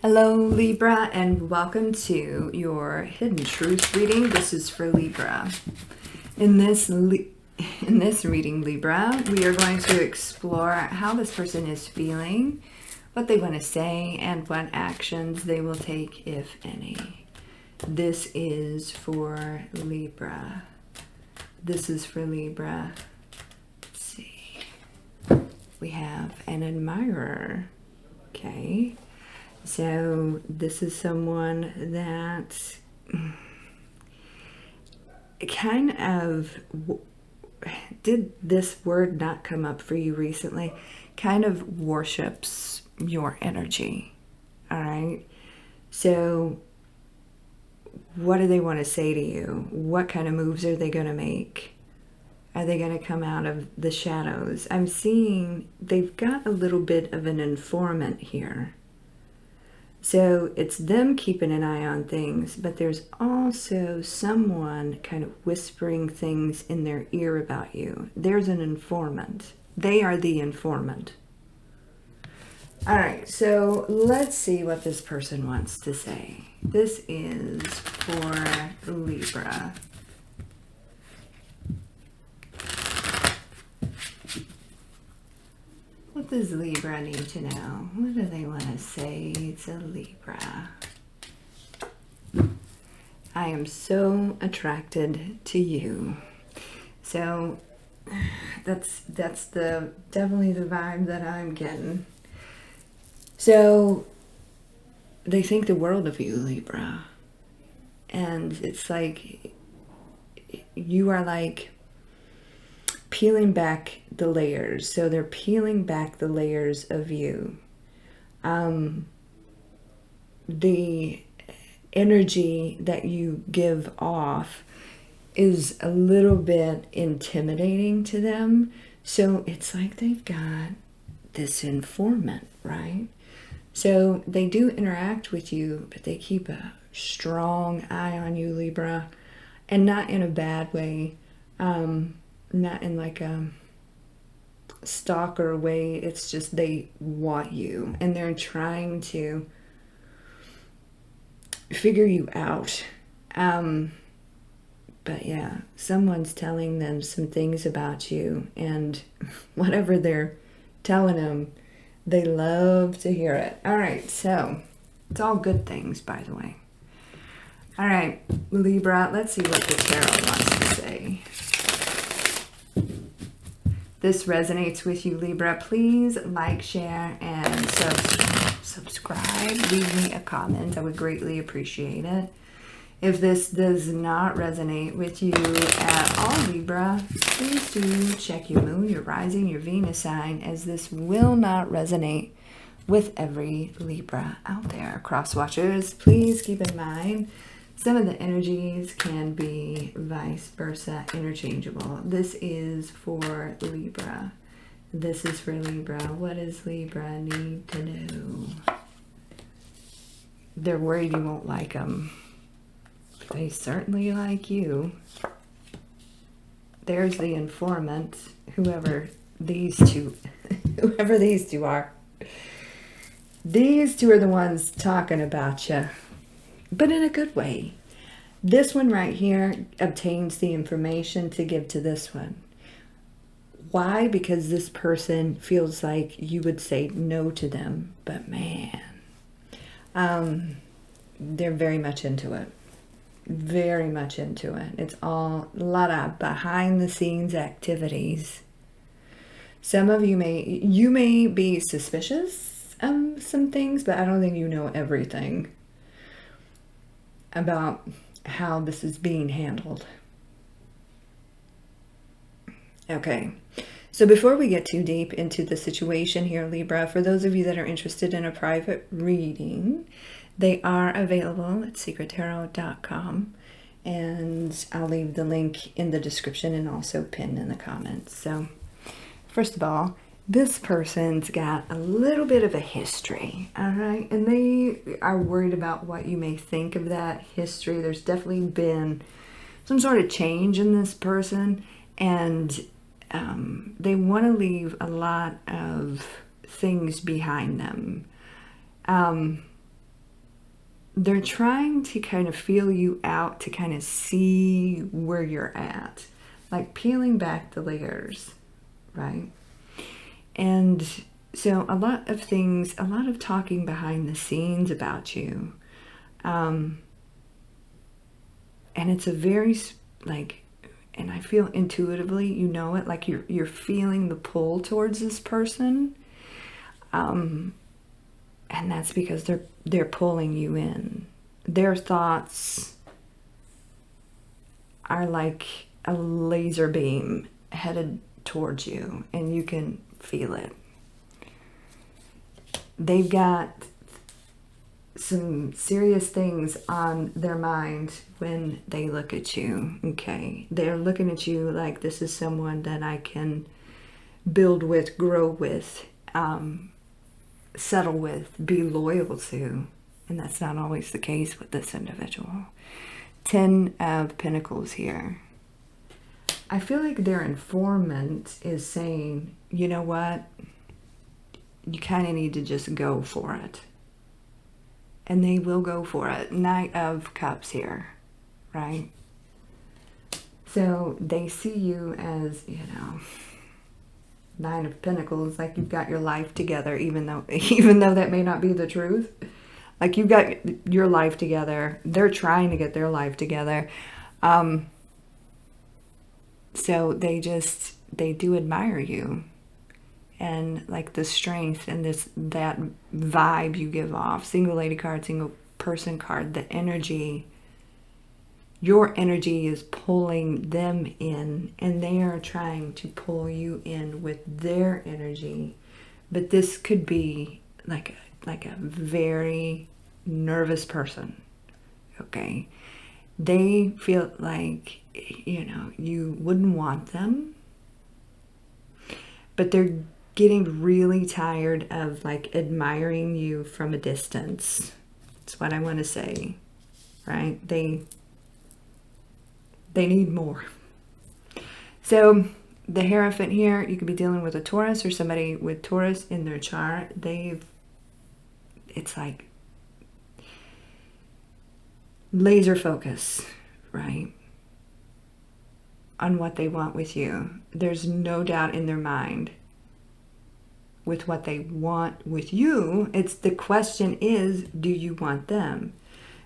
Hello Libra, and welcome to your Hidden Truth reading. This is for Libra. In this reading, Libra, we are going to explore how this person is feeling, what they want to say, and what actions they will take, if any. This is for Libra. This is for Libra. Let's see. We have an admirer. Okay. So this is someone that kind of, did this word not come up for you recently? Kind of worships your energy. All right. So what do they want to say to you? What kind of moves are they going to make? Are they going to come out of the shadows? I'm seeing they've got a little bit of an informant here. So it's them keeping an eye on things, but there's also someone kind of whispering things in their ear about you. There's an informant. They are the informant. All right, so let's see what this person wants to say. This is for Libra. What does Libra need to know? What do they want to say to Libra? I am so attracted to you. So that's definitely the vibe that I'm getting. So they think the world of you, Libra. And it's like you are like peeling back the layers. So they're peeling back the layers of you. The energy that you give off is a little bit intimidating to them. So it's like they've got this informant, right? So they do interact with you, but they keep a strong eye on you, Libra, and not in a bad way. Not in like a stalker way. It's just they want you and they're trying to figure you out. But yeah, someone's telling them some things about you, and whatever they're telling them, they love to hear it. All right, so it's all good things, by the way. All right, Libra, let's see what the tarot wants to say. This resonates with you, Libra. Please like, share, and subscribe. Leave me a comment. I would greatly appreciate it. If this does not resonate with you at all, Libra, please do check your moon, your rising, your Venus sign, as this will not resonate with every Libra out there. Cross watchers, please keep in mind, some of the energies can be vice versa, interchangeable. This is for Libra. This is for Libra. What does Libra need to know? They're worried you won't like them. They certainly like you. There's the informant, whoever these two are. These two are the ones talking about you, but in a good way. This one right here obtains the information to give to this one. Why? Because this person feels like you would say no to them, but man, they're very much into it. Very much into it. It's all a lot of behind the scenes activities. Some of you may be suspicious of some things, but I don't think you know everything about how this is being handled. Okay, so before we get too deep into the situation here, Libra, for those of you that are interested in a private reading, they are available at secrettarot.com, and I'll leave the link in the description and also pinned in the comments. So first of all, this person's got a little bit of a history, all right? And they are worried about what you may think of that history. There's definitely been some sort of change in this person, and they want to leave a lot of things behind them. they're trying to kind of feel you out to kind of see where you're at, like peeling back the layers, right? And so a lot of things, a lot of talking behind the scenes about you. And it's a very, like, and I feel intuitively, you know it, like you're feeling the pull towards this person. And that's because they're pulling you in. Their thoughts are like a laser beam headed towards you, and you can feel it. They've got some serious things on their mind when they look at you, okay? They're looking at you like this is someone that I can build with, grow with, settle with, be loyal to. And that's not always the case with this individual. 10 of Pentacles here. I feel like their informant is saying, you know what? You kind of need to just go for it. And they will go for it. Knight of Cups here, right? So they see you as, you know, Nine of Pentacles, like you've got your life together, even though that may not be the truth. Like you've got your life together. They're trying to get their life together. So they do admire you. And like the strength and that vibe you give off. Single lady card, single person card, the energy. Your energy is pulling them in, and they are trying to pull you in with their energy. But this could be like a very nervous person, okay? They feel like, you know, you wouldn't want them, but they're getting really tired of like admiring you from a distance. That's what I want to say, right? They need more. So the Hierophant here, you could be dealing with a Taurus or somebody with Taurus in their chart. It's like laser focus, right? On what they want with you. There's no doubt in their mind with what they want with you. It's the question is, do you want them?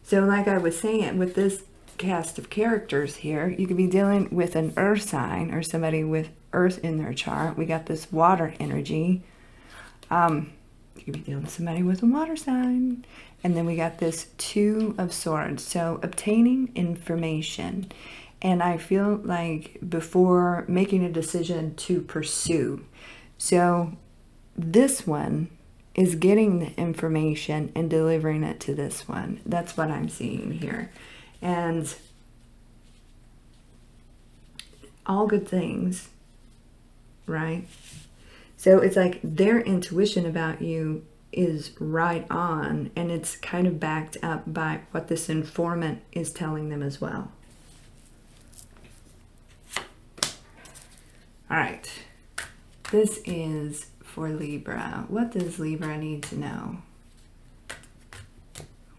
So like I was saying, with this cast of characters here, you could be dealing with an earth sign or somebody with earth in their chart. We got this water energy. You could be dealing with somebody with a water sign. And then we got this Two of Swords. So obtaining information. And I feel like before making a decision to pursue. So this one is getting the information and delivering it to this one. That's what I'm seeing here. And all good things, right? So it's like their intuition about you is right on, and it's kind of backed up by what this informant is telling them as well. All right. This is for Libra. What does Libra need to know?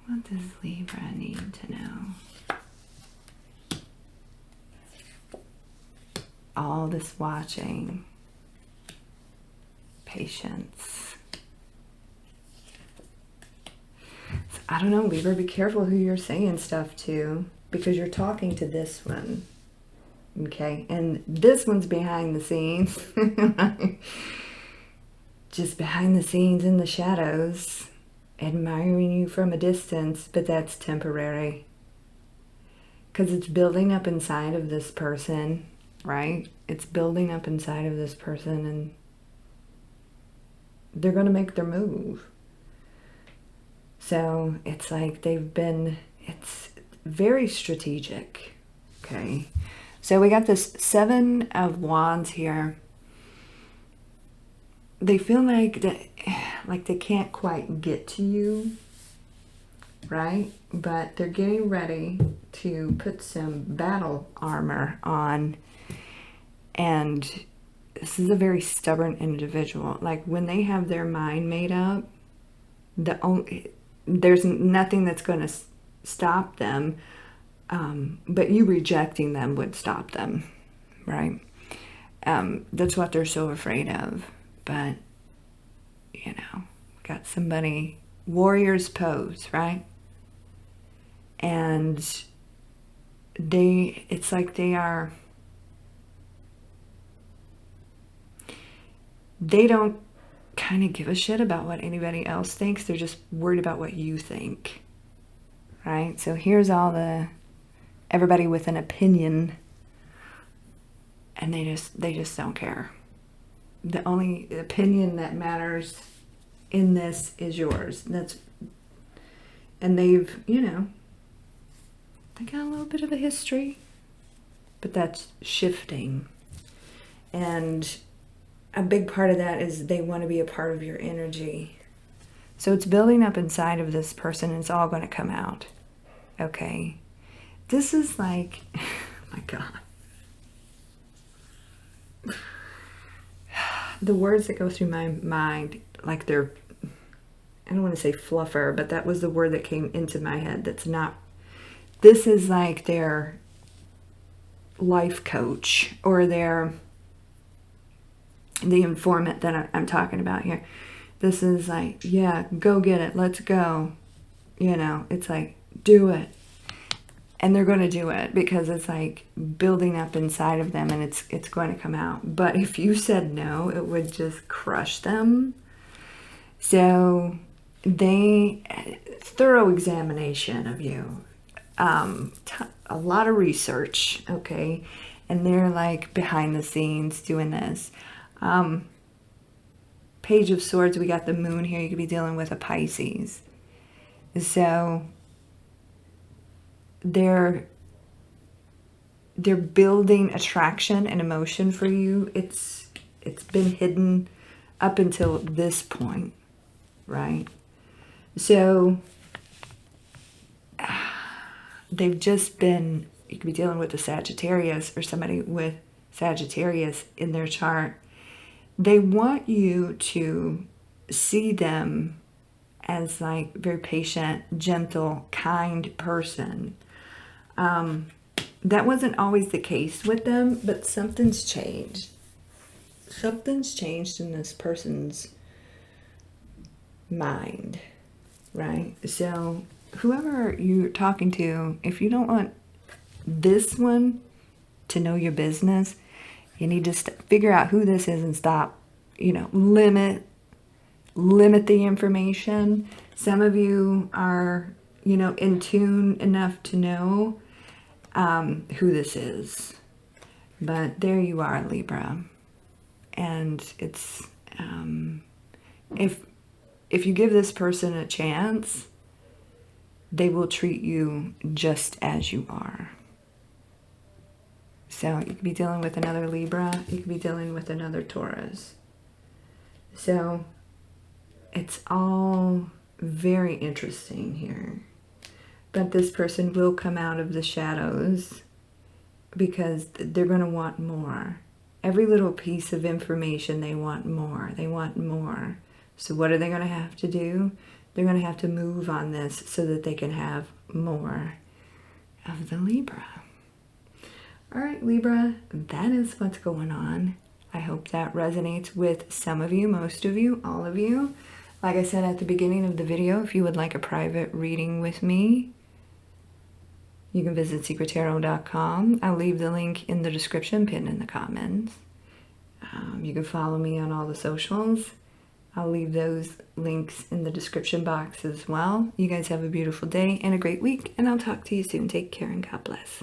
What does Libra need to know? All this watching. Patience. So, I don't know, Libra, be careful who you're saying stuff to, because you're talking to this one. Okay? And this one's behind the scenes. Just behind the scenes in the shadows, admiring you from a distance, but that's temporary. Because it's building up inside of this person, right? It's building up inside of this person, and they're going to make their move. So it's like it's very strategic, okay? So we got this Seven of Wands here. They feel like they can't quite get to you, right? But they're getting ready to put some battle armor on. And this is a very stubborn individual. Like when they have their mind made up, there's nothing that's going to stop them, but you rejecting them would stop them, right? That's what they're so afraid of. But, you know, got somebody, warrior's pose, right? And it's like they don't kind of give a shit about what anybody else thinks. They're just worried about what you think, right? So here's everybody with an opinion, and they just don't care. The only opinion that matters in this is yours. And they've, you know, they got a little bit of a history, but that's shifting. And a big part of that is they want to be a part of your energy. So it's building up inside of this person, and it's all going to come out. Okay? This is like, oh my God. The words that go through my mind, like they're, I don't want to say fluffer, but that was the word that came into my head. That's not, this is like their life coach, or the informant that I'm talking about here. This is like, yeah, go get it. Let's go. You know, it's like, do it. And they're going to do it because it's like building up inside of them, and it's going to come out. But if you said no, it would just crush them. So thorough examination of you, a lot of research, okay? And they're like behind the scenes doing this. Page of Swords, we got the moon here. You could be dealing with a Pisces. So they're building attraction and emotion for you. It's been hidden up until this point, right? So they've just been, you could be dealing with a Sagittarius, or somebody with Sagittarius in their chart. They want you to see them as like very patient, gentle, kind person. That wasn't always the case with them, but something's changed. Something's changed in this person's mind, right? So whoever you're talking to, if you don't want this one to know your business, you need to figure out who this is and stop, you know, limit the information. Some of you are, you know, in tune enough to know who this is. But there you are, Libra. And it's, if you give this person a chance, they will treat you just as you are. So you could be dealing with another Libra. You could be dealing with another Taurus. So it's all very interesting here. But this person will come out of the shadows because they're going to want more. Every little piece of information, they want more. They want more. So what are they going to have to do? They're going to have to move on this so that they can have more of the Libra. All right, Libra, that is what's going on. I hope that resonates with some of you, most of you, all of you. Like I said at the beginning of the video, if you would like a private reading with me, you can visit secrettarot.com. I'll leave the link in the description, pinned in the comments. You can follow me on all the socials. I'll leave those links in the description box as well. You guys have a beautiful day and a great week, and I'll talk to you soon. Take care and God bless.